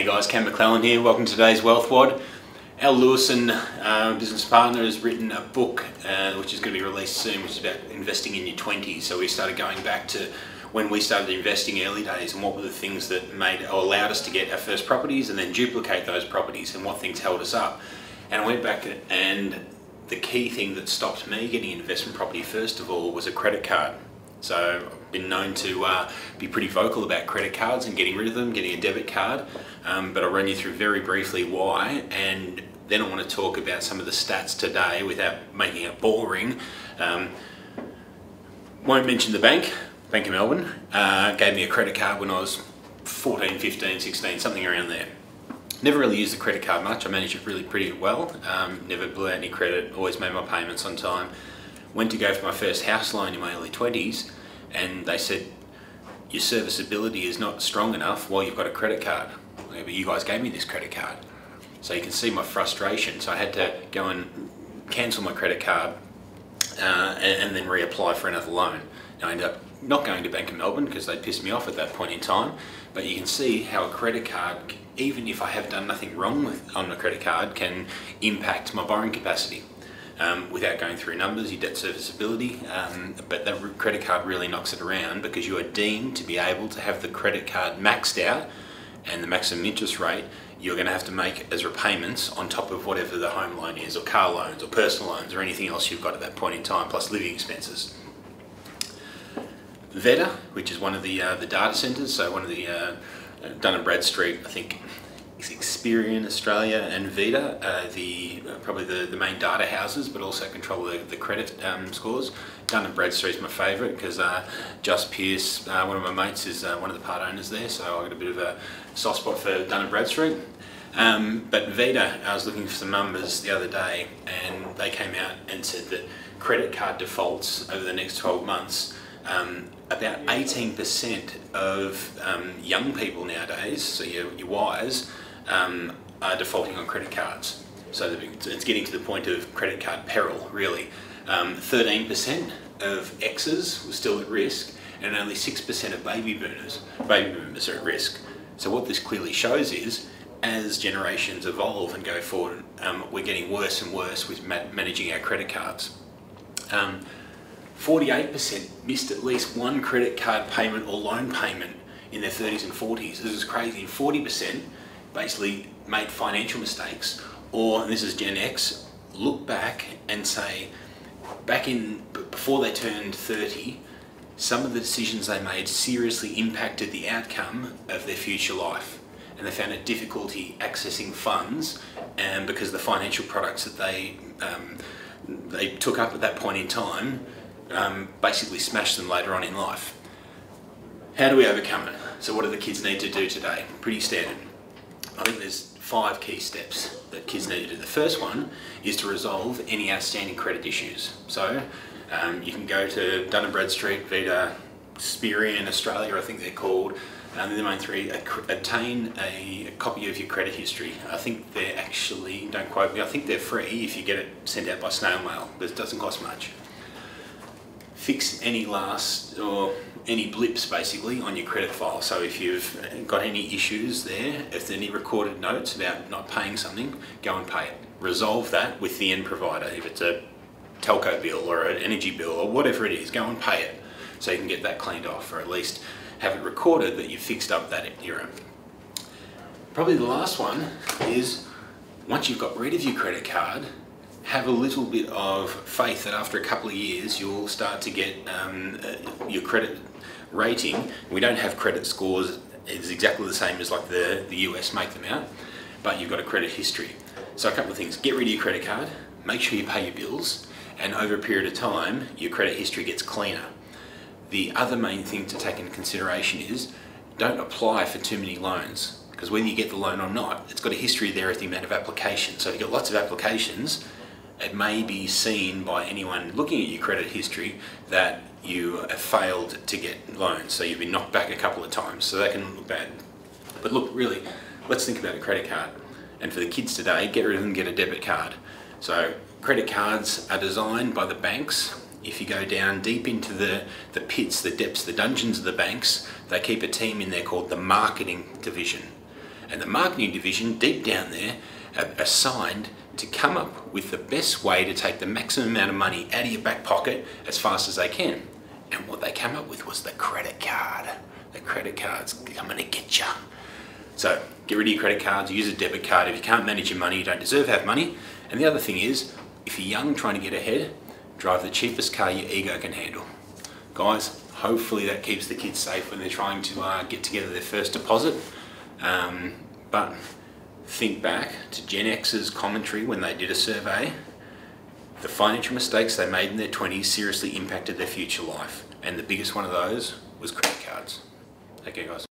guys, Cam McClellan here. Welcome to today's Wealth WOD. Al Lewison, business partner, has written a book which is going to be released soon, which is about investing in your 20s. So we started going back to when we started investing early days and what were the things that made or allowed us to get our first properties and then duplicate those properties and what things held us up. And I went back and the key thing that stopped me getting an investment property first of all was a credit card. So I've been known to be pretty vocal about credit cards and getting rid of them, getting a debit card, but I'll run you through very briefly why, and then I want to talk about some of the stats today without making it boring. Won't mention the Bank of Melbourne, gave me a credit card when I was 14, 15, 16, something around there. Never really used the credit card much. I managed it really pretty well, never blew out any credit, always made my payments on time. Went to go for my first house loan in my early 20s and they said, your serviceability is not strong enough while you've got a credit card. Okay, but you guys gave me this credit card. So you can see my frustration. So I had to go and cancel my credit card and then reapply for another loan. Now I ended up not going to Bank of Melbourne because they pissed me off at that point in time, but you can see how a credit card, even if I have done nothing wrong on the credit card, can impact my borrowing capacity. Without going through numbers, your debt serviceability, but that credit card really knocks it around because you are deemed to be able to have the credit card maxed out and the maximum interest rate you're going to have to make as repayments on top of whatever the home loan is, or car loans, or personal loans, or anything else you've got at that point in time, plus living expenses. WOD, which is one of the data centres, so one of the Dun & Bradstreet, I think, Experian Australia and Vita are probably the main data houses, but also control the credit scores. Dun & Bradstreet is my favourite because Just Pierce, one of my mates, is one of the part owners there, so I got a bit of a soft spot for Dun & Bradstreet. But Vita, I was looking for some numbers the other day and they came out and said that credit card defaults over the next 12 months, about 18% of young people nowadays, so your Ys, are defaulting on credit cards. So it's getting to the point of credit card peril, really. 13% of X's were still at risk, and only 6% of baby boomers are at risk. So what this clearly shows is, as generations evolve and go forward, we're getting worse and worse with managing our credit cards. 48% missed at least one credit card payment or loan payment in their 30s and 40s. This is crazy. And 40% basically made financial mistakes, or, and this is Gen X, look back and say, before they turned 30, some of the decisions they made seriously impacted the outcome of their future life. And they found it difficulty accessing funds because the financial products that they took up at that point in time basically smashed them later on in life. How do we overcome it? So what do the kids need to do today? Pretty standard. I think there's 5 key steps that kids need to do. The first one is to resolve any outstanding credit issues. So you can go to Dun & Bradstreet, Vita, Experian Australia, I think they're called. They're the main 3. Obtain a copy of your credit history. I think they're actually, don't quote me, I think they're free if you get it sent out by snail mail, but it doesn't cost much. Fix any any blips basically on your credit file. So if you've got any issues there, if there are any recorded notes about not paying something, go and pay it. Resolve that with the end provider. If it's a telco bill or an energy bill or whatever it is, go and pay it so you can get that cleaned off, or at least have it recorded that you fixed up that era. Probably the last one is, once you've got rid of your credit card, have a little bit of faith that after a couple of years you'll start to get your credit rating. We don't have credit scores, it's exactly the same as like the US make them out, but you've got a credit history. So a couple of things: get rid of your credit card, make sure you pay your bills, and over a period of time your credit history gets cleaner. The other main thing to take into consideration is, don't apply for too many loans, because whether you get the loan or not, it's got a history there of the amount of applications. So if you've got lots of applications, it may be seen by anyone looking at your credit history that you have failed to get loans. So you've been knocked back a couple of times, so that can look bad. But look, really, let's think about a credit card. And for the kids today, get rid of them, get a debit card. So credit cards are designed by the banks. If you go down deep into the pits, the depths, the dungeons of the banks, they keep a team in there called the marketing division. And the marketing division, deep down there, are assigned to come up with the best way to take the maximum amount of money out of your back pocket as fast as they can. And what they came up with was the credit card. The credit card's coming to get you. So get rid of your credit cards, use a debit card. If you can't manage your money, you don't deserve to have money. And the other thing is, if you're young trying to get ahead, drive the cheapest car your ego can handle. Guys, hopefully that keeps the kids safe when they're trying to get together their first deposit. But think back to Gen X's commentary when they did a survey. The financial mistakes they made in their 20s seriously impacted their future life. And the biggest one of those was credit cards. Okay guys.